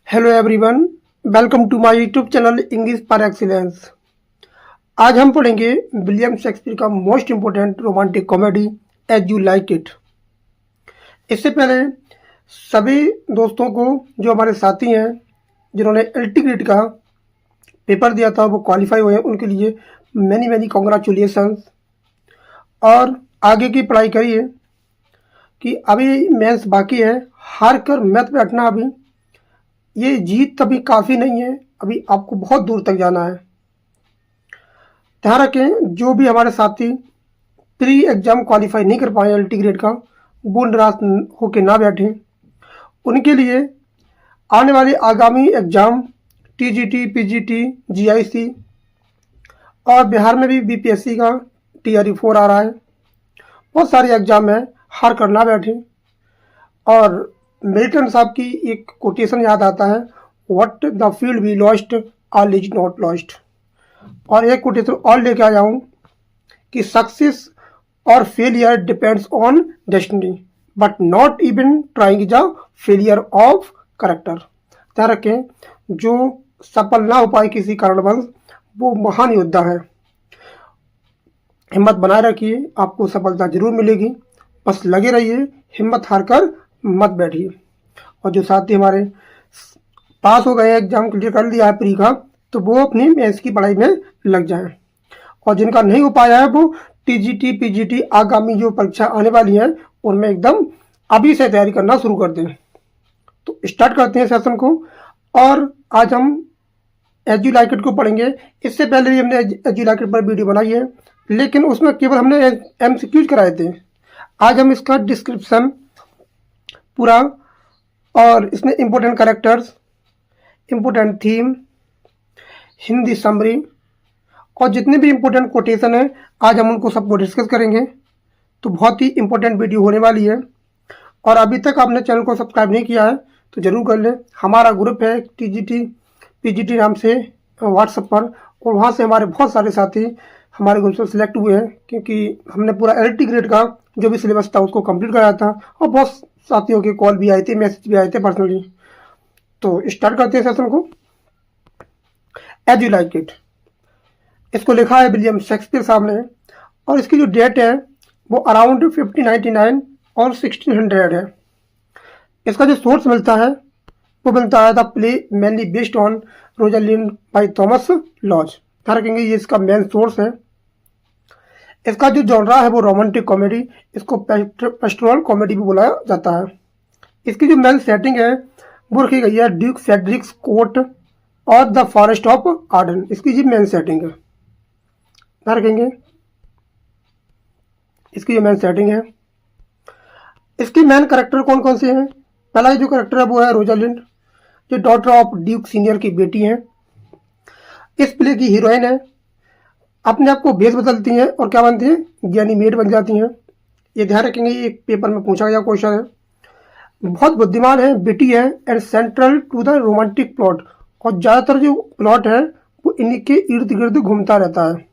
Hello everyone, welcome to my YouTube channel English for excellence. आज हम पढ़ेंगे William Shakespeare का most important romantic comedy as you like it. इससे पहले सभी दोस्तों को जो हमारे साथी हैं जिन्होंने एलटी ग्रेड का पेपर दिया था वो क्वालिफाई हुए हैं, उनके लिए मैनी मैनी कॉन्ग्रेचुलेसन्स। और आगे की पढ़ाई करिए कि अभी मेंस बाकी है। हार कर मत बैठना, अभी ये जीत तभी काफ़ी नहीं है, अभी आपको बहुत दूर तक जाना है। ध्यान रखें, जो भी हमारे साथी प्री एग्ज़ाम क्वालिफाई नहीं कर पाए एलटी ग्रेड का, वो निराश होकर ना बैठें। उनके लिए आने वाले आगामी एग्ज़ाम टीजीटी, पीजीटी, जीआईसी और बिहार में भी बीपीएससी का TRE 4 आ रहा है। बहुत सारे एग्ज़ाम हैं, हार कर ना बैठें। और मिल्टन साहब की एक कोटेशन याद आता है, what the field we lost all is not lost. और एक कोटेशन और लेके आया हूँ कि सक्सेस और failure depends on destiny but not even trying is a failure of character. ध्यान रखें, जो सफल ना हो पाए किसी कारणवश वो महान योद्धा है। हिम्मत बनाए रखिए, आपको सफलता जरूर मिलेगी। बस लगे रहिए, हिम्मत हार कर मत बैठिए। और जो साथी हमारे पास हो गए, एग्जाम क्लियर कर लिया है प्री का, तो वो अपनी मेंस की पढ़ाई में लग जाएं। और जिनका नहीं हो पाया है वो टीजीटी, पीजीटी आगामी जो परीक्षा आने वाली है उनमें एकदम अभी से तैयारी करना शुरू कर दें। तो स्टार्ट करते हैं सेशन को। और आज हम एज यू लाइक इट को पढ़ेंगे। इससे पहले भी हमने एज यू लाइक इट पर वीडियो बनाई है, लेकिन उसमें केवल हमने MCQs कराए थे। आज हम इसका डिस्क्रिप्शन पूरा और इसमें important characters, important theme, Hindi summary और जितने भी इम्पोर्टेंट कोटेशन है आज हम उनको सबको डिस्कस करेंगे। तो बहुत ही इम्पोर्टेंट वीडियो होने वाली है। और अभी तक आपने चैनल को सब्सक्राइब नहीं किया है तो ज़रूर कर लें। हमारा ग्रुप है TGT PGT नाम से व्हाट्सएप पर, और वहाँ से हमारे बहुत सारे साथी हमारे ग्रुप से सिलेक्ट हुए हैं, क्योंकि हमने पूरा LT ग्रेड का जो भी सिलेबस था उसको कंप्लीट कराया था। और बहुत साथियों के कॉल भी आए थे, मैसेज भी आए थे पर्सनली। तो स्टार्ट करते हैं सेशन को। एज यू लाइक इट, इसको लिखा है विलियम शेक्सपियर साहब ने, और इसकी जो डेट है वो अराउंड 1599 और 1600 है। इसका जो सोर्स मिलता है वो मिलता है the play mainly based on Rosalind by Thomas Lodge. ध्यान रखेंगे, ये इसका मेन सोर्स है। इसका जो जॉनरा है वो रोमांटिक कॉमेडी, इसको पेस्टोरल कॉमेडी भी बोला जाता है। इसकी जो मेन सेटिंग है वो रखी गई है ड्यूक फेडरिक्स कोर्ट और द फॉरेस्ट ऑफ आर्डन। इसकी जी मेन सेटिंग है। ध्यान रखेंगे, इसकी जो मेन सेटिंग है। इसकी मेन करेक्टर कौन कौन से हैं? पहला जो करेक्टर है वो है रोजालिंड, जो डॉटर ऑफ ड्यूक सीनियर की बेटी है। इस प्ले की हीरोइन है, अपने आप को भेष बदलती हैं और क्या बनती हैं, ज्ञानी मेड बन जाती हैं। ये ध्यान रखेंगे, ये एक पेपर में पूछा गया क्वेश्चन है। बहुत बुद्धिमान है, बेटी है, and central to the romantic plot. और ज़्यादातर जो प्लॉट है वो इन्हीं के इर्द गिर्द घूमता रहता है।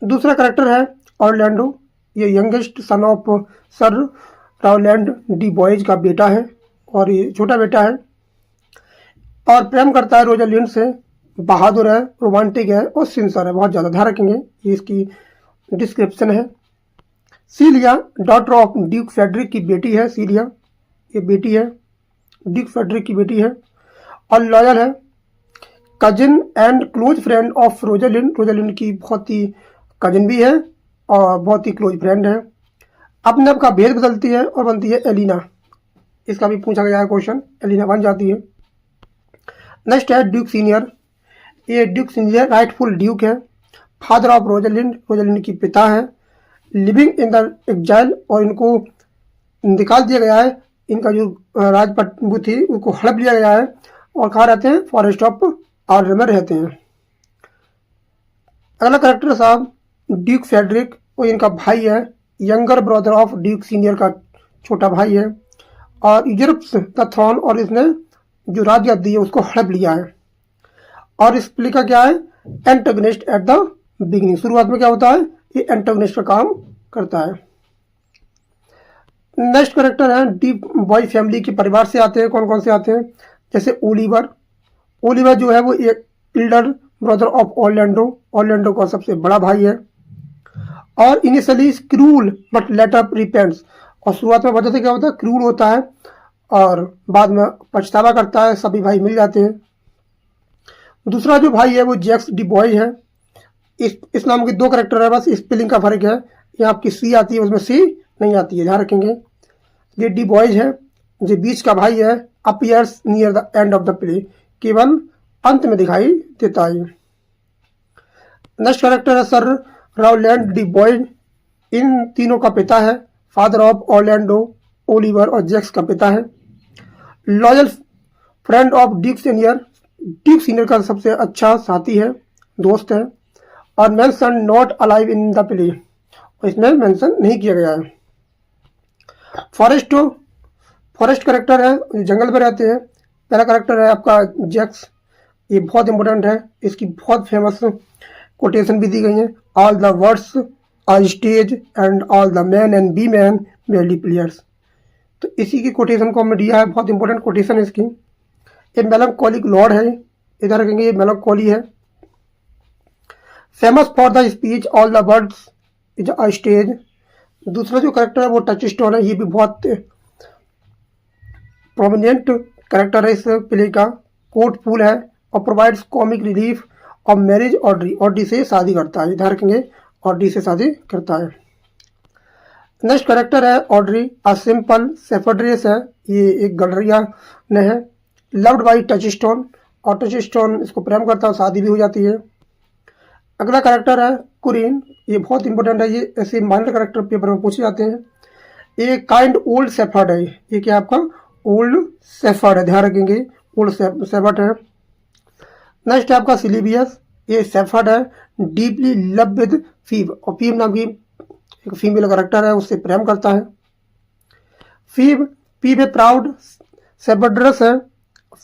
दूसरा करेक्टर है ऑरलैंडो, ये youngest son of sir Rowland de Boys का बेटा है और ये छोटा बेटा है, और प्रेम करता है रोजालिंड से। बहादुर है, रोमांटिक है और सिंसर है बहुत ज़्यादा। ध्यान रखेंगे, ये इसकी डिस्क्रिप्शन है। सीलिया डॉटर ऑफ ड्यूक फेडरिक की बेटी है। सीलिया ये बेटी है, ड्यूक फेडरिक की बेटी है, और लॉयल है, cousin and close friend of Rosalind. Rosalind की बहुत ही कजिन भी है और बहुत ही क्लोज फ्रेंड है। अपने आप का भेद बदलती है और बनती है एलिना। इसका भी पूछा गया है क्वेश्चन, एलिना बन जाती है। नेक्स्ट है ड्यूक सीनियर, ये ड्यूक सीनियर राइटफुल ड्यूक है, फादर ऑफ रोजालिंड, रोजालिंड की पिता है, लिविंग इन द एग्जाइल, और इनको निकाल दिया गया है। इनका जो राजपट वो थी उसको हड़प लिया गया है, और कहाँ रहते हैं, फॉरेस्ट ऑफ आर्डर में रहते हैं। अगला करेक्टर साहब ड्यूक फेडरिक, वो इनका भाई है, younger brother of Duke senior का छोटा भाई है, और यूरोप्स द थ्रोन, और इसने जो राज्य गद्दी है उसको हड़प लिया है। और इस प्ले का क्या है, एंटागनिस्ट एट द बिगिनिंग। शुरुआत में क्या होता है, ये एंटागनिस्ट का काम करता है। नेक्स्ट करेक्टर है डीप बॉय फैमिली के परिवार से आते हैं। कौन कौन से आते हैं? जैसे ओलिवर, ओलिवर जो है वो एक Elder brother of Orlando, Orlando का सबसे बड़ा भाई है। और initially cruel but later repents, और शुरुआत में वजह से क्या होता है, क्रूल होता है और बाद में पछतावा करता है, सभी भाई मिल जाते हैं। दूसरा जो भाई है वो जैक्स डी बॉय है। इस नाम के दो करेक्टर है, बस स्पेलिंग का फर्क है, यहाँ आपकी सी आती है उसमें सी नहीं आती है, ध्यान रखेंगे। ये डी बॉयज है, जो बीच का भाई है, appears near the end of the play, केवल अंत में दिखाई देता है। नेक्स्ट कैरेक्टर है सर राउलैंड डी बॉयज, इन तीनों का पिता है, फादर ऑफ ऑर्लैंडो, ओलिवर और जैक्स का पिता है। Loyal friend of Duke senior, Duke senior का सबसे अच्छा साथी है, दोस्त है। और mention not alive in the play, इसमें मेंशन नहीं किया गया है। फॉरेस्ट करेक्टर है, जंगल में रहते हैं। पहला करेक्टर है आपका जैक्स, ये बहुत इंपॉर्टेंट है, इसकी बहुत फेमस कोटेशन भी दी गई है। All the world's are stage and all the man and women merely players, तो इसी की कोटेशन को हमने दिया है, बहुत इंपॉर्टेंट कोटेशन है इसकी। ये मेलंकोलिक लॉर्ड है, इधर रखेंगे, ये मेलंकोली है। Famous for the speech all the world's is a stage. दूसरा जो करेक्टर है वो टच स्टोन है, ये भी बहुत प्रोमिनेंट करेक्टर है इस प्ले का। कोर्ट फूल है और प्रोवाइड्स कॉमिक रिलीफ और मैरिज ऑड्री, ऑड्री से शादी करता है, ध्यान रखेंगे, ऑड्री से शादी करता है। नेक्स्ट करेक्टर है ऑड्री, अ सिंपल सेफर्ड्रेस है, ये एक गलरिया ने है। लव्ड बाई टच स्टोन, और टच स्टोन इसको प्रेम करता है, शादी भी हो जाती है। अगला करेक्टर है कुरीन, ये बहुत इंपॉर्टेंट है, ये ऐसे माइनर करेक्टर पेपर में पूछे जाते हैं। ये काइंड ओल्ड सेफर्ड है, ये क्या आपका ओल्ड सेफर्ड है, ध्यान रखेंगे, ओल्ड सेफर्ड है। नेक्स्ट है आपका सिलिबियस, ये सेफर्ड है, डीपली लव विद फीब, और फीब नाम की एक फीमेल करेक्टर है, उससे प्रेम करता है। फीब ए प्राउड सेफर्ड्रेस है,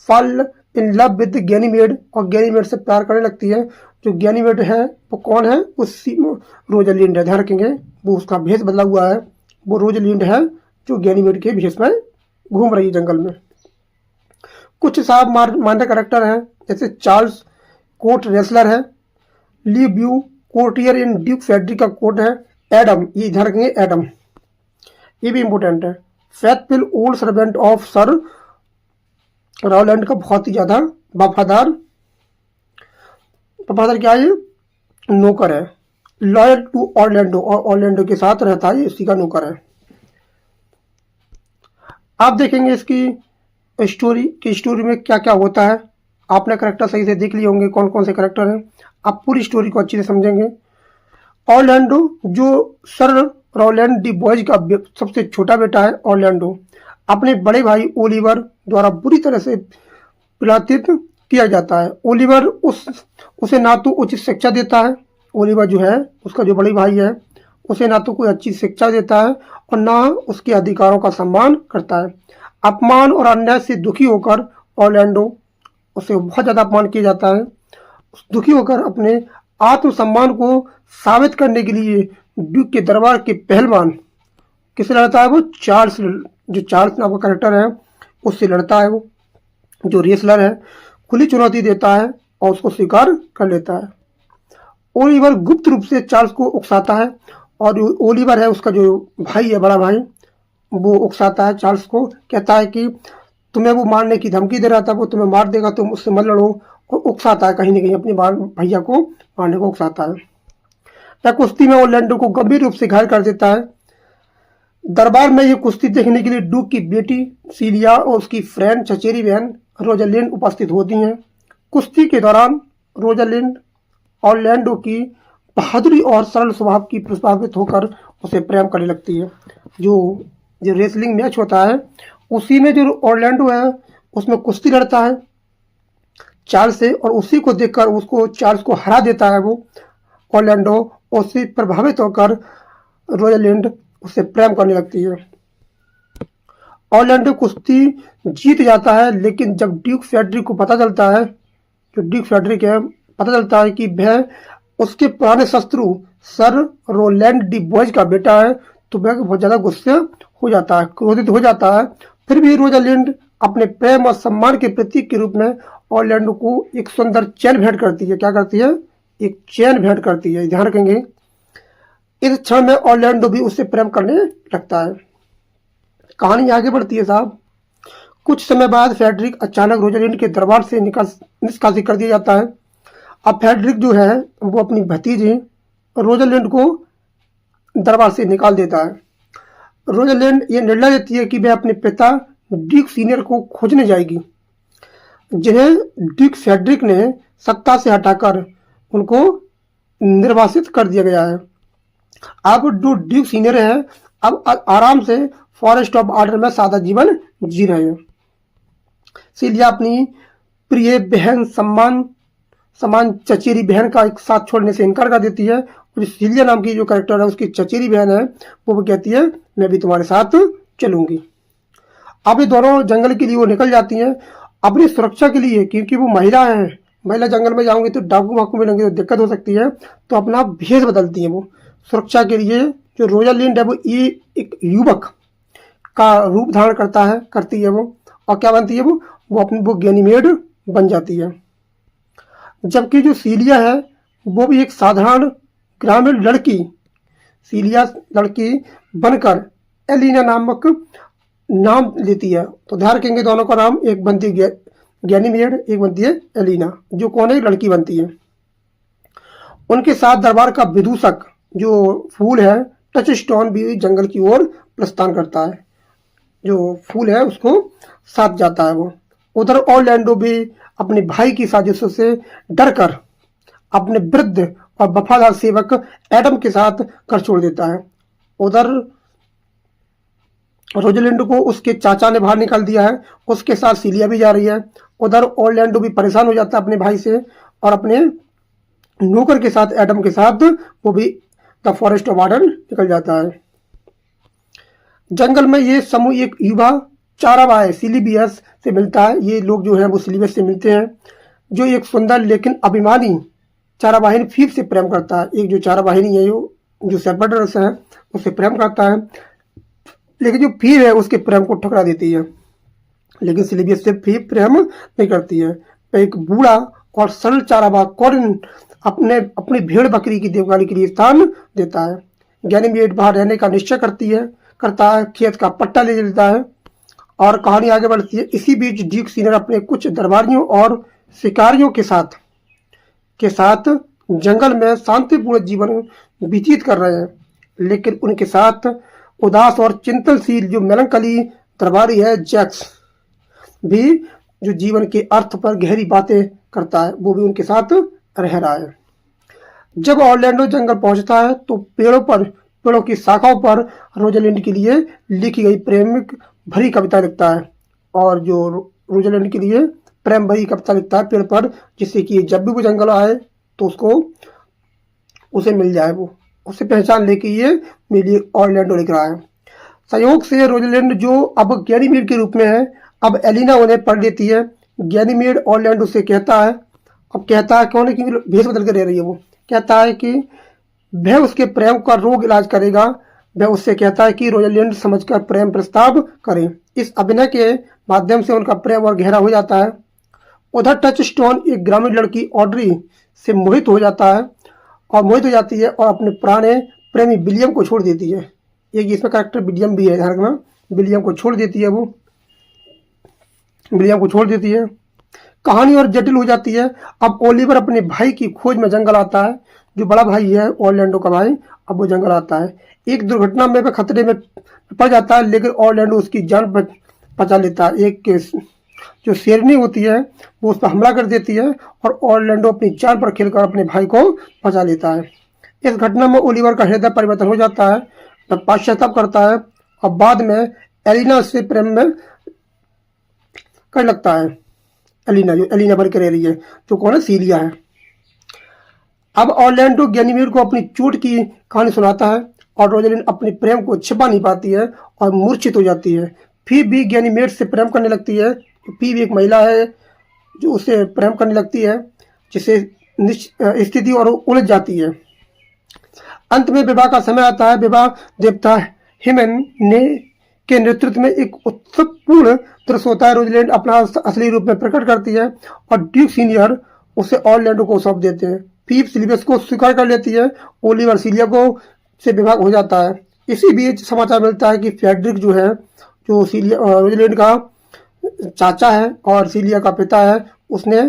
fall in love with Ganymede, और गैनीमेड से प्यार करने लगती है। जो गैनीमेड है वो कौन है, उसी रोजलिंड है, ध्यान रखेंगे, वो उसका भेष बदला हुआ है, वो रोजलिंड है जो गैनीमेड के भेष में घूम रही है जंगल में। कुछ साहब माइनर करेक्टर हैं, जैसे चार्ल्स कोर्ट रेसलर है, Le Beau courtier in Duke Frederick का कोर्ट है। एडम, ये ध्यान रखेंगे, एडम ये भी इंपॉर्टेंट है। Faithful old servant of sir Rowland का बहुत ही ज्यादा वफादार क्या है, नौकर है। लॉयल टू ऑर्लैंडो, और ऑर्लैंडो के साथ रहता है, इसी का नौकर है। आप देखेंगे इसकी स्टोरी में क्या क्या होता है। आपने करेक्टर सही से देख लिए होंगे, कौन कौन से करेक्टर हैं, आप पूरी स्टोरी को अच्छे से समझेंगे। ऑर्लैंडो जो सर राउलैंड डी बॉयज का सबसे छोटा बेटा है, ऑर्लैंडो अपने बड़े भाई ओलिवर द्वारा बुरी तरह से पीड़ित किया जाता है। ओलिवर उसे ना तो उचित शिक्षा देता है, ओलिवर जो है उसका जो बड़ी भाई है, उसे ना तो कोई अच्छी शिक्षा देता है और ना उसके अधिकारों का सम्मान करता है। अपमान और अन्याय से दुखी होकर ऑर्लैंडो, उसे बहुत ज़्यादा अपमान किया जाता है, दुखी होकर अपने आत्मसम्मान को साबित करने के लिए ड्यूक के दरबार के पहलवान किससे लड़ता है, वो चार्ल्स, जो चार्ल्स नाम का कैरेक्टर है उससे लड़ता है। वो जो रेसलर है खुली चुनौती देता है और उसको स्वीकार कर लेता है। ओलिवर गुप्त रूप से चार्ल्स को उकसाता है, और जो ओलिवर है उसका जो भाई है, बड़ा भाई, वो उकसाता है चार्ल्स को, कहता है कि तुम्हें वो मारने की धमकी दे रहा था, वो तुम्हें मार देगा, तुम उससे मत लड़ो, और उकसाता है कहीं ना कहीं अपने भैया को मारने को उकसाता है। या कुश्ती में ऑर्लैंडो को गंभीर रूप से घायल कर देता है। दरबार में ये कुश्ती देखने के लिए ड्यूक की बेटी सीलिया और उसकी फ्रेंड चचेरी बहन रोजालिंड उपस्थित होती हैं। कुश्ती के दौरान रोजालिंड ऑर्लैंडो की बहादुरी और सरल स्वभाव की प्रभावित होकर उसे प्रेम करने लगती है। जो रेसलिंग मैच होता है उसी में जो ऑर्लैंडो है उसमें कुश्ती लड़ता है चार्ल्स से, और उसी को देखकर उसको चार्ल्स को हरा देता है वो ऑर्लैंडो, उससे प्रभावित होकर रोजालिंड उससे प्रेम करने लगती है। ऑर्लैंडो कुश्ती जीत जाता है, लेकिन जब ड्यूक फेडरिक को पता चलता है, जो ड्यूक फेडरिक है, पता चलता है कि वह उसके पुराने शत्रु सर रोलैंड डी बॉयज का बेटा है, तो वह बहुत ज़्यादा गुस्से हो जाता है, क्रोधित हो जाता है। फिर भी रोजालिंड अपने प्रेम और सम्मान के प्रतीक के रूप में ऑरलैंडो को एक सुंदर चेन भेंट करती है। क्या करती है? एक चेन भेंट करती है। ध्यान रखेंगे। इस क्षण में ऑरलैंडो भी उससे प्रेम करने लगता है। कहानी आगे बढ़ती है साहब। कुछ समय बाद फेडरिक अचानक रोजालिंड के दरबार से निष्कासित कर दिया जाता है। अब फेडरिक जो है वो अपनी भतीजी रोजालिंड को दरबार से निकाल देता है। रोजालिंड ये निर्णय लेती है कि वह अपने पिता ड्यूक सीनियर को खोजने जाएगी, जिन्हें ड्यूक फेडरिक ने सत्ता से हटाकर उनको निर्वासित कर दिया गया है। अब जो ड्यूक सीनियर है अब आराम से फॉरेस्ट ऑफ आर्डर में सादा जीवन जी रहे हैं। सीलिया अपनी प्रिय बहन समान चचेरी बहन का एक साथ छोड़ने से इनकार कर देती है। और सीलिया नाम की जो कैरेक्टर है उसकी चचेरी बहन है वो कहती है मैं भी तुम्हारे साथ चलूंगी। अब ये दोनों जंगल के लिए वो निकल जाती हैं अपनी सुरक्षा के लिए, क्योंकि वो महिला है। महिला जंगल में जाऊंगी तो डाकू वाकू मिलेंगे तो दिक्कत हो सकती है, तो अपना भेष बदलती है वो सुरक्षा के लिए। जो रोजालिंड है वो ये एक युवक का रूप धारण करती है वो, और क्या बनती है वो अपनी वो गैनीमेड बन जाती है। जबकि जो सीलिया है वो भी एक साधारण ग्रामीण सीलिया लड़की बनकर एलिना नामक नाम लेती है। तो ध्यान रखेंगे दोनों का नाम, एक बनती है गैनीमेड, एक बनती है एलिना, जो कौन है? लड़की बनती है। उनके साथ दरबार का विदूषक जो फूल है टच स्टोन भी जंगल की ओर प्रस्थान करता है। जो फूल है उसको साथ जाता है वो। उधर ऑरलैंडो भी अपने भाई की साजिशों से डरकर अपने वृद्ध और वफादार सेवक एडम के साथ घर छोड़ देता है। उधर रोजालिंड को उसके चाचा ने बाहर निकाल दिया है, उसके साथ सीलिया भी जा रही है। उधर ऑरलैंडो भी परेशान हो जाता है अपने भाई से और अपने नौकर के साथ एडम के साथ वो भी द फॉरेस्ट ऑफ आर्डर निकल जाता है। जंगल में ये समूह एक युवा चारावाह सिलिबियस से मिलता है। ये लोग जो है वो सिलिबियस से मिलते हैं, जो एक सुंदर लेकिन अभिमानी चारावाहिनी फीव से प्रेम करता है। एक जो चारावाहिनी है जो सेपर्डर्स है उससे प्रेम करता है, लेकिन जो फीव है उसके प्रेम को ठुकरा देती है। लेकिन सिलिबियस से फीव प्रेम नहीं करती है। एक बूढ़ा और सरल चारावाह कॉरिन अपनी भेड़ बकरी की देखभाल के लिए स्थान देता है। गैनीमेड बाहर रहने का निश्चय करता है, खेत का पट्टा ले लेता है और कहानी आगे बढ़ती है। इसी बीच ड्यूक सीनियर अपने कुछ दरबारियों और शिकारियों के साथ जंगल में शांतिपूर्ण जीवन व्यतीत कर रहे हैं, लेकिन उनके साथ उदास और चिंतनशील जो मेलंकली दरबारी है जैक्स भी, जो जीवन के अर्थ पर गहरी बातें करता है, वो भी उनके साथ रह रहा है। जब ऑरलैंडो जंगल पहुंचता है तो पेड़ों की शाखाओं पर रोजालिंड के लिए लिखी गई प्रेमिक भरी कविता लिखता है। और जो रोजालिंड के लिए प्रेम भरी कविता लिखता है पेड़ पर, जिससे कि जब भी वो जंगल आए तो उसे मिल जाए, वो उसे पहचान ले कि ये मेरे लिए ऑरलैंडो लिख रहा है। संयोग से रोजालिंड जो अब गैनीमेड के रूप में है, अब एलिना उन्हें पढ़ लेती है। गैनीमेड ऑरलैंडो से कहता है कौन है, क्योंकि भेष बदल कर रह रही है, वो कहता है कि वह उसके प्रेम का रोग इलाज करेगा। वह उससे कहता है कि रोजालिंड समझकर प्रेम प्रस्ताव करें। इस अभिनय के माध्यम से उनका प्रेम और गहरा हो जाता है। उधर टच स्टोन एक ग्रामीण लड़की ऑड्री से मोहित हो जाती है और अपने पुराने प्रेमी विलियम को छोड़ देती है। एक इसमें कैरेक्टर विलियम भी है, ध्यान रखना। विलियम को छोड़ देती है। कहानी और जटिल हो जाती है। अब ओलिवर अपने भाई की खोज में जंगल आता है। जो बड़ा भाई है ऑरलैंडो का भाई, अब वो जंगल आता है। एक दुर्घटना में वह खतरे में पड़ जाता है, लेकिन ऑरलैंडो उसकी जान बचा लेता है। एक जो शेरनी होती है वो उस पर हमला कर देती है और ऑरलैंडो अपनी जान पर खेलकर अपने भाई को बचा लेता है। इस घटना में ओलिवर का हृदय परिवर्तन हो जाता है, वह पश्चाताप करता है और बाद में एलिना से प्रेम में कर लगता है। एलिना बन कर रह रही है, जो कौन है? सीलिया है। अब ऑरलैंडो गैनीमेड को अपनी चोट की कहानी सुनाता है और रोजालिंड अपने प्रेम को छिपा नहीं पाती है और मूर्छित हो जाती है। फिर भी गैनीमेड से प्रेम करने लगती है। फिर भी एक महिला है जो उसे प्रेम करने लगती है, जिससे स्थिति और उलझ जाती है। अंत में विवाह का समय आता है। विवाह देवता हिमेन के नेतृत्व में एक उत्सवपूर्ण दृश्य होता है रोजलैंड अपना असली रूप में प्रकट करती है और ड्यूक सीनियर उसे ऑरलैंडो को सौंप देते हैं। फीब सिलिबस को स्वीकार कर लेती है, ओलिवर सीलिया को से विवाह हो जाता है। इसी बीच समाचार मिलता है कि फ्रेडरिक जो है, जो सीलिया रोजलैंड का चाचा है और सीलिया का पिता है, उसने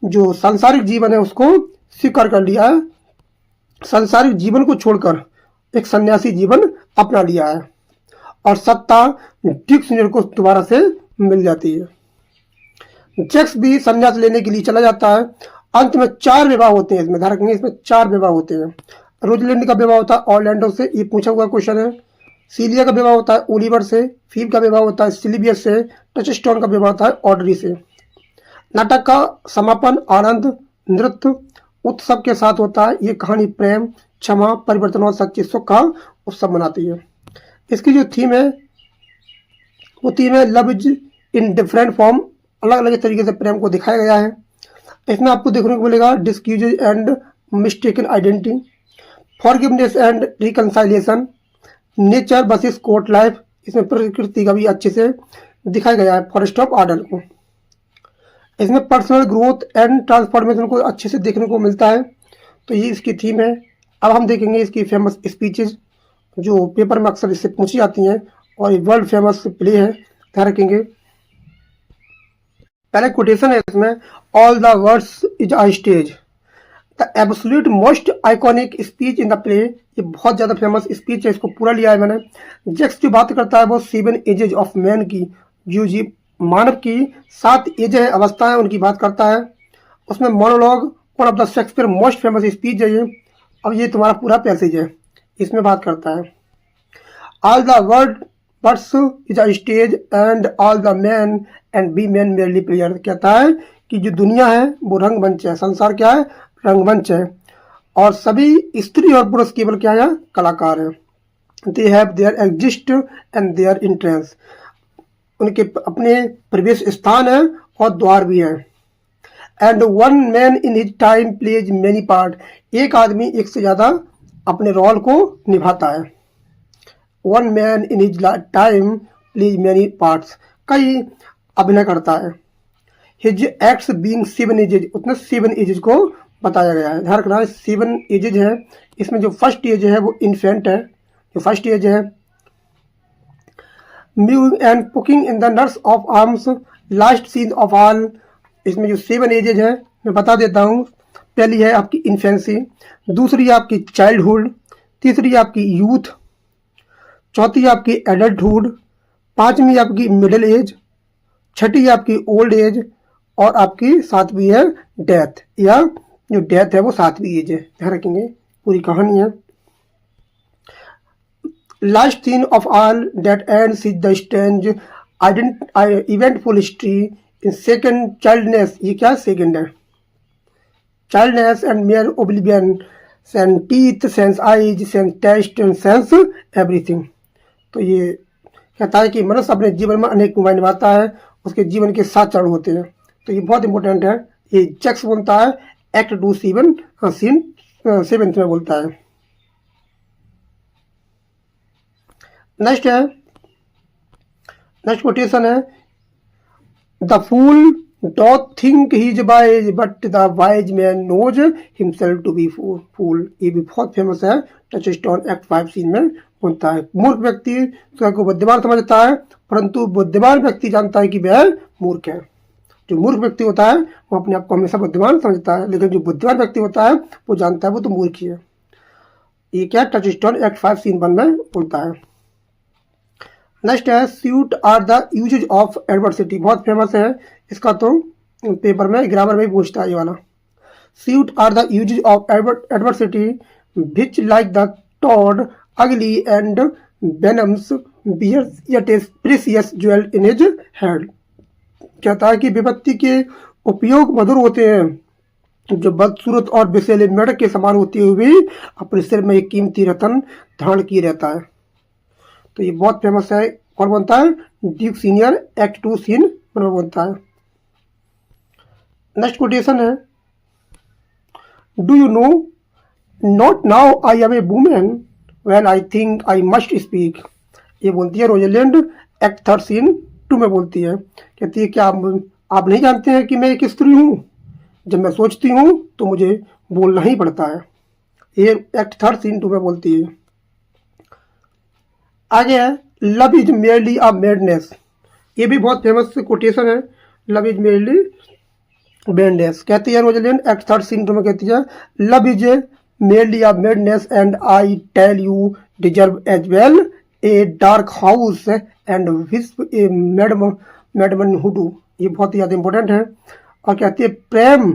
जो सांसारिक जीवन है उसको स्वीकार कर लिया है, सांसारिक जीवन को छोड़कर एक सन्यासी जीवन अपना लिया है और सत्ता ड्यूक सीनियर को दोबारा से मिल जाती है। जैक्स भी संन्यास लेने के लिए चला जाता है। अंत में 4 विवाह होते हैं, इसमें ध्यान रखेंगे, इसमें 4 विवाह होते हैं। रोजलैंड का विवाह होता है ऑरलैंडो से, ये पूछा हुआ क्वेश्चन है। सीलिया का विवाह होता है ओलिवर से। फीब का विवाह होता है सिलिबियस से। टचस्टोन का विवाह होता है ऑड्री से। नाटक का समापन आनंद नृत्य उत्सव के साथ होता है। ये कहानी प्रेम, क्षमा, परिवर्तन और सच्चे सुख का उत्सव मनाती है। इसकी जो थीम है वो थीम है love is in different form, अलग अलग तरीके से प्रेम को दिखाया गया है। इसमें आपको देखने को मिलेगा disguise and mistaken identity, forgiveness and reconciliation, nature versus court life, इसमें प्रकृति का भी अच्छे से दिखाया गया है, फॉरेस्ट ऑफ आर्डर को। इसमें पर्सनल ग्रोथ एंड ट्रांसफॉर्मेशन को अच्छे से देखने को मिलता है। तो ये इसकी थीम है। अब हम देखेंगे इसकी फेमस स्पीचेज जो पेपर में अक्सर इससे पूछी जाती हैं और ये वर्ल्ड फेमस प्ले है, ध्यान रखेंगे। पहले कोटेशन है इसमें, all the world's is a stage, the absolute most iconic speech in the play. ये बहुत ज़्यादा फेमस स्पीच है, इसको पूरा लिया है मैंने। जैक्स जो बात करता है वो 7 एजेज ऑफ मैन की, जो जी मानव की 7 एज है, अवस्था है, उनकी बात करता है। उसमें monologue one of the Shakespeare most famous speech है ये। अब ये तुम्हारा पूरा पैसेज है, इसमें बात करता है all the world's is a stage and all the man and women merely player. कहता है कि जो दुनिया है वो रंगमंच है, संसार क्या है, रंगमंच है, और सभी स्त्री और पुरुष केवल क्या है, कलाकार हैं। They have their exits and their entrance, उनके अपने प्रवेश स्थान है और द्वार भी है। And one man in his time plays many part, एक आदमी एक से ज़्यादा अपने रोल को निभाता है। One man in his time plays many parts, कई अभिनय करता है। हिज एक्ट्स बीइंग 7 एजेज, उतने 7 एजेज को बताया गया है। ध्यान रखना है 7 एजेज है। इसमें जो फर्स्ट एज है वो इन्फेंट है, जो फर्स्ट एज है। Mewling and puking in the nurse of arms, last scene of all. इसमें जो 7 एजेज है मैं बता देता हूँ। पहली है आपकी इन्फेंसी, दूसरी है आपकी चाइल्डहुड, तीसरी है आपकी यूथ, चौथी है आपकी एडल्टहुड, पांचवी आपकी मिडिल एज, छठी है आपकी ओल्ड एज और आपकी 7वीं है डेथ, या जो डेथ है वो 7वीं एज है। ध्यान रखेंगे, पूरी कहानी है। Last scene of all that ends is the strange eventful history in second childness. ये क्या सेकंड है, childness and mere oblivion, sans teeth, sans eyes, sans taste and sans everything. तो ये कहता है कि मनुष्य अपने जीवन में अनेक भूमिकाएं निभाता है, उसके जीवन के 7 चरण होते हैं। तो ये बहुत इंपॉर्टेंट है। ये जैक्स बोलता है एक्ट 2 सीन 7 में बोलता है। नेक्स्ट कोटेशन है, the fool doth think he is wise but the wise man knows himself to be fool. ये भी बहुत फेमस है, टचस्टोन एक्ट 5 सीन में बोलता है। मूर्ख व्यक्ति स्वयं को बुद्धिमान समझता है, परंतु बुद्धिमान व्यक्ति जानता है कि वह मूर्ख है। जो मूर्ख व्यक्ति होता है वो अपने आप को हमेशा बुद्धिमान समझता है, लेकिन जो बुद्धिमान व्यक्ति होता है वो जानता है वो तो मूर्ख ही है। ये क्या टचस्टोन एक्ट 5 सीन 1 में बोलता है। नेक्स्ट है, sweet are the uses of adversity, बहुत फेमस है। इसका तो पेपर में ग्रामर में भी पूछता है ये वाला। Sweet are the uses of adversity which like the toad ugly and venomous wears yet is precious jewel in his head. कहता है कि विपत्ति के उपयोग मधुर होते हैं, जो बदसूरत और विषैले मेढक के समान होते हुए भी अपने सिर में एक कीमती रतन धारण किए रहता है। तो ये बहुत फेमस है। कौन बनता है, ड्यूक सीनियर एक्ट 2 सीन में बनता है। नेक्स्ट कोटेशन है, do you know not now I am a woman when I think I must speak. ये बोलती है रोजलैंड एक्ट 3 सीन टू में बोलती है, कहती है क्या आप नहीं जानते हैं कि मैं एक स्त्री हूँ? जब मैं सोचती हूँ तो मुझे बोलना ही पड़ता है। ये एक्ट थर्ड सीन 2 में बोलती है। आगे है love is merely a madness. ये भी बहुत फेमस कोटेशन है, लव इज मेयरली मैडनेस। कहती है रोजलिंड एक्ट थर्ड सीन 2 में, कहती है love is merely a madness and I tell you deserve as well a dark house and whip a madmen do. ये बहुत ही ज़्यादा इंपॉर्टेंट है। और कहती है प्रेम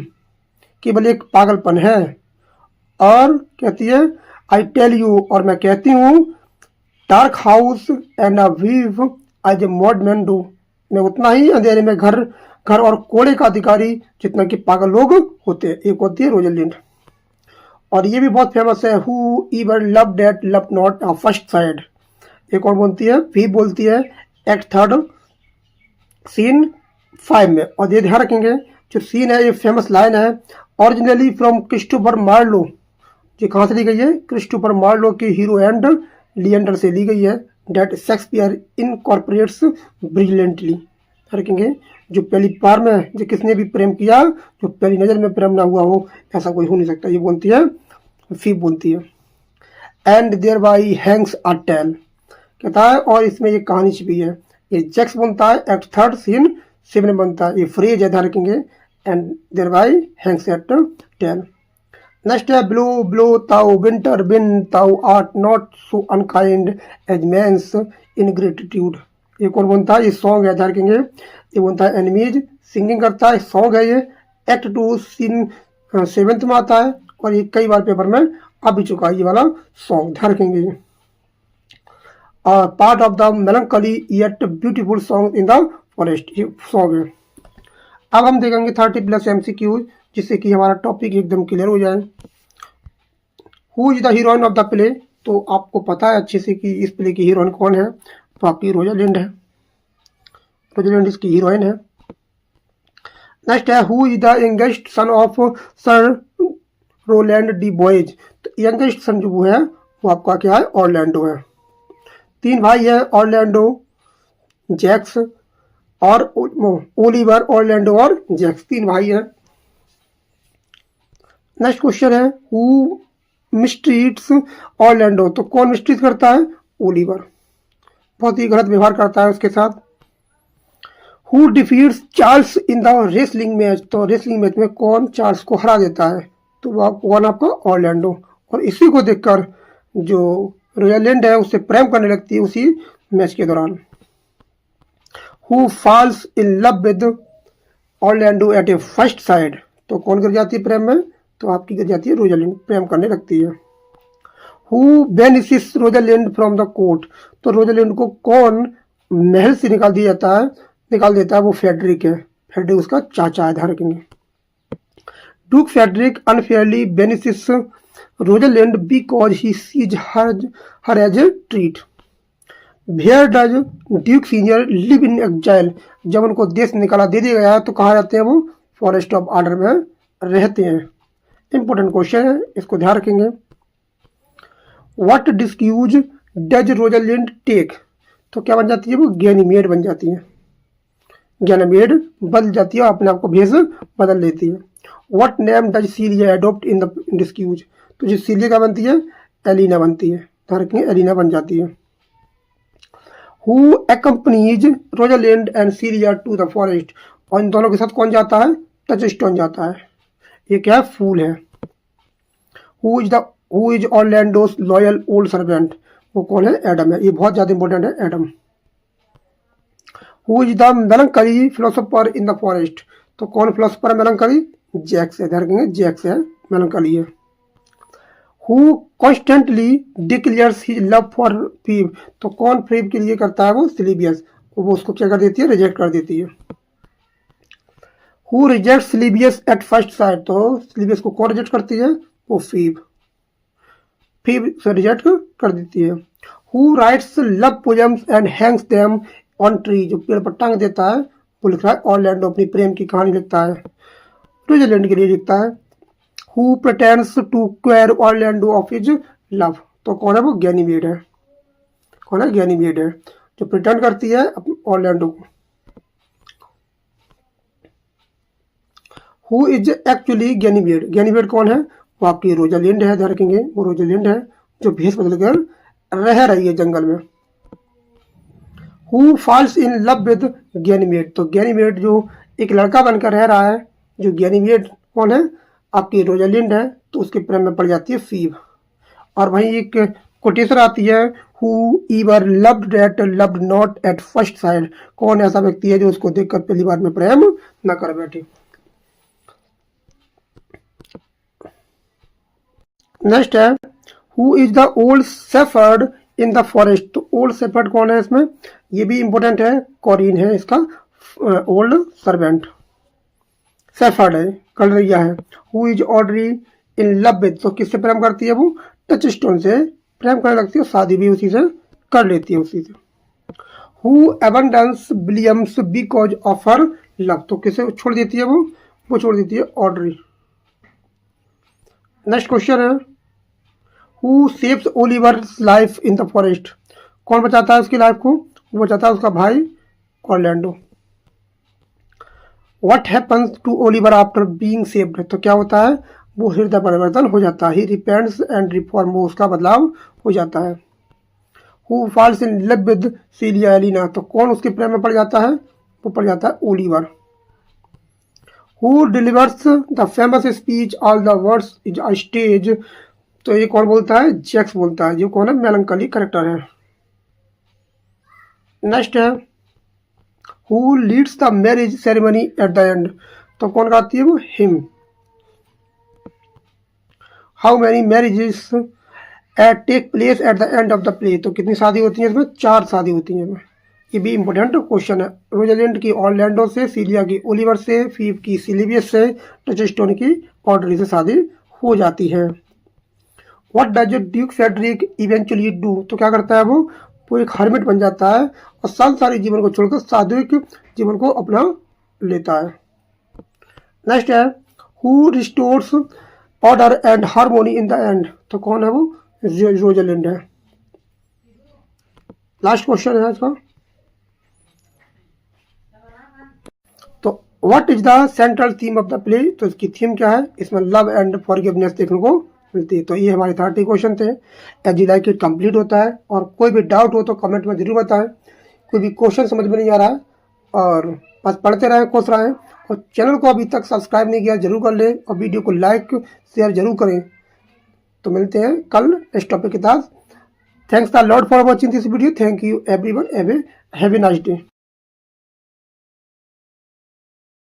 केवल एक पागलपन है। और कहती है आई टेल यू, और मैं कहती हूँ dark house and a weave as a madman do. मैं उतना ही अंधेरे में घर और कोड़े का अधिकारी जितना कि पागल लोग होते हैं। एक होती है रोजलिंड। और ये भी बहुत फेमस है, whoever love that love not a first sight. एक और बोलती है, भी बोलती है एक्ट थर्ड सीन 5 में। और ये ध्यान रखेंगे जो सीन है, ये फेमस लाइन है, ओरिजिनली फ्रॉम क्रिस्टोफर मार्लो। ये कहाँ से ली गई है? क्रिस्टोफर मार्लो के हीरो एंड लिएंडर से ली गई है। That Shakespeare incorporates brilliantly. रखेंगे जो पहली बार में जो किसने भी प्रेम किया, जो पहली नज़र में प्रेम ना हुआ हो, ऐसा कोई हो नहीं सकता। ये बोलती है, फीब बोलती है। And thereby hangs a tale, कहता है और इसमें ये कहानी छिपी है। ये जैक्स बनता है एक्ट थर्ड सीन 7 में बनता है। ये फ्रेज है, ध्यान रखेंगे, and thereby hangs at tale. Next है blow blow thou winter wind thou art not so unkind as man's ingratitude. एक और बनता है, ये सॉन्ग है, ध्यान रखेंगे, ये बनता है एनिमीज सिंगिंग करता है, सॉन्ग है ये। एक्ट 2 सीन 7 में आता है और ये कई बार पेपर में आ भी चुका है ये वाला सॉन्ग, ध्यान रखेंगे। Part of the melancholy yet beautiful song in the forest, ये सॉन्ग है। अब हम देखेंगे 30+ MCQ, जिससे कि हमारा टॉपिक एकदम क्लियर हो जाए। Who is the heroine of the play, तो आपको पता है अच्छे से कि इस प्ले की हीरोइन कौन है, तो आपकी रोजालिंड है। रोजालिंड इसकी हीरोइन है। नेक्स्ट है who is the youngest son of sir Roland de Boys. तो यंगेस्ट सन जो है वो आपका क्या है? ऑरलैंडो है। 3 भाई है, ऑरलैंडो, जैक्स और ओलिवर। ऑरलैंडो और जैक्स 3 भाई है। नेक्स्ट क्वेश्चन है हु मिस्ट्रीट्स ऑरलैंडो, तो कौन मिस्ट्रीट करता है? ओलिवर, बहुत ही गलत व्यवहार करता है उसके साथ। Who defeats Charles in the wrestling match, तो रेसलिंग मैच में कौन चार्ल्स को हरा देता है? तो वो कौन? आपका ऑरलैंडो। और इसी को देखकर जो रोजालिंड है उससे प्रेम करने लगती है उसी मैच के दौरान। Who falls in love with Orlando at a first sight, तो कौन गिर जाती है प्रेम में? तो आपकी गिर जाती है रोजालिंड, प्रेम करने लगती है। Who banishes Rosalind from the court, तो रोजालिंड को कौन महल से निकाल देता है? वो फेडरिक है। फेडरिक उसका चाचा है, ध्यान रखेंगे। Duke Frederick unfairly banishes Rosalind because he sees her as a threat. Where does Duke senior live in exile, जब उनको देश निकाला दे दिया गया है तो कहाँ रहते हैं वो? फॉरेस्ट ऑफ आर्डर में रहते हैं। इंपॉर्टेंट क्वेश्चन है, इसको ध्यान रखेंगे। व्हाट डिस्क्यूज डज रोजालिंड टेक, तो क्या बन जाती है वो? गैनीमेड बन जाती है। गैनीमेड बदल जाती है, अपने आप को भेष बदल लेती है। What name does Celia adopt in the disguise, तो जो सीलिया का बनती है? एलिना बनती है, ध्यान रखेंगे, एलिना बन जाती है। Who accompanies Rosalind and Celia to the forest, और इन दोनों के साथ कौन जाता है? टचस्टोन जाता है। ये क्या है? फूल है। Who is Orlando's loyal old servant, वो कौन है? एडम है। ये बहुत ज्यादा इंपॉर्टेंट है, Adam. Who is the melancholy philosopher in the forest, तो कौन फिलोसोफर है मेलंकली? जैक्स है, ध्यान रखेंगे, जैक्स है, मेलंकली है। Who constantly declares his love for Phebe, तो कौन फीब के लिए करता है वो? सिलिबियस, वो उसको क्या कर देती है? रिजेक्ट कर देती है। Who reject Silvius at first sight, तो सिलिबियस को कौन रिजेक्ट करती है? वो फीब से रिजेक्ट कर देती है। Who rights love poems and Hanks them on tree, जो पेड़ पर टांग देता है वो लिख रहा है ऑरलैंडो, अपनी प्रेम की कहानी लिखता है, रोजालिंड के लिए लिखता है। Who pretends to cure Orlando of his love, तो कौन है वो? गैनीमेड है। कौन है? गैनीमेड है, जो प्रिटेंड करती है ऑरलैंडो को। Who is actually Ganymede, Ganymede कौन है? वो आपकी रोजालिंड है, ध्यान रखेंगे वो रोजालिंड है जो भेष बदलकर रह रही है जंगल में। Who falls in love with Ganymede, तो गैनीमेड जो एक लड़का बनकर रह रहा है, जो गैनीमेड कौन है? आपकी रोजालिंड है, तो उसके प्रेम में पड़ जाती है फीब। और वहीं एक कोटेशन आती है, who ईवर loved that loved not at first side, कौन ऐसा व्यक्ति है जो उसको देखकर पहली बार में प्रेम न कर बैठे। नेक्स्ट है, who is the old shepherd in the forest, तो ओल्ड शेफर्ड कौन है इसमें? ये भी इंपॉर्टेंट है, कॉरिन है इसका ओल्ड सर्वेंट, शेफर्ड है, कलरिया है। Who is Audrey in love with, तो किससे प्रेम करती है? वो टच स्टोन से प्रेम करने लगती है, शादी भी उसी से कर लेती है उसी से। Who abandons Williams because of her love, तो किसे छोड़ देती है वो छोड़ देती है ऑडरी। नेक्स्ट क्वेश्चन है, who saves Oliver's life in the forest, कौन बचाता है उसकी लाइफ को? वो बचाता है उसका भाई Orlando. What happens to Oliver after being saved, तो क्या होता है? वो हृदय परिवर्तन हो जाता है, ही रिपेंट्स एंड रिफॉर्म, वो उसका बदलाव हो जाता है। Who falls in love with Celia Aliena, तो कौन उसके प्रेम में पड़ जाता है? वो पड़ जाता है Oliver. Who delivers the famous speech all the world's is a stage, तो ये कौन बोलता है? जैक्स बोलता है, जो कौन है? मेलंकली कैरेक्टर है। नेक्स्ट है, who leads the marriage ceremony at the end, तो कौन गाती है? वो हिम। How many marriages take place at the end of the play, तो कितनी शादी होती है इसमें? 4 शादी होती हैं इसमें। ये भी इंपॉर्टेंट क्वेश्चन है। रोजालिंड की ऑरलैंडो से, सीलिया की ओलिवर से, फीब की सिलिवियस से, टचस्टोन की ऑडरी से शादी हो जाती है। What does Duke Cedric eventually do, तो क्या करता है वो एक हर्मिट बन जाता है और सांसारिक जीवन को छोड़कर सात्विक जीवन को अपना लेता है। नेक्स्ट है, who restores order and harmony in the end, तो कौन है? वो रोजालिंड है। लास्ट क्वेश्चन है इसका, तो what is the central theme of the play, तो इसकी थीम क्या है? इसमें लव एंड फॉरगिवनेस देखने को मिलती है। तो ये हमारे 30 क्वेश्चन थे। As you like it complete होता है, और कोई भी डाउट हो तो कमेंट में जरूर बताएं। कोई भी क्वेश्चन समझ में नहीं आ रहा है और बस पढ़ते रहें, खुश रहें, और चैनल को अभी तक सब्सक्राइब नहीं किया जरूर कर लें, और वीडियो को लाइक शेयर जरूर करें। तो मिलते हैं कल नेक्स्ट टॉपिक के साथ। Thanks the Lord for watching this video. Thank you everyone, have a nice day.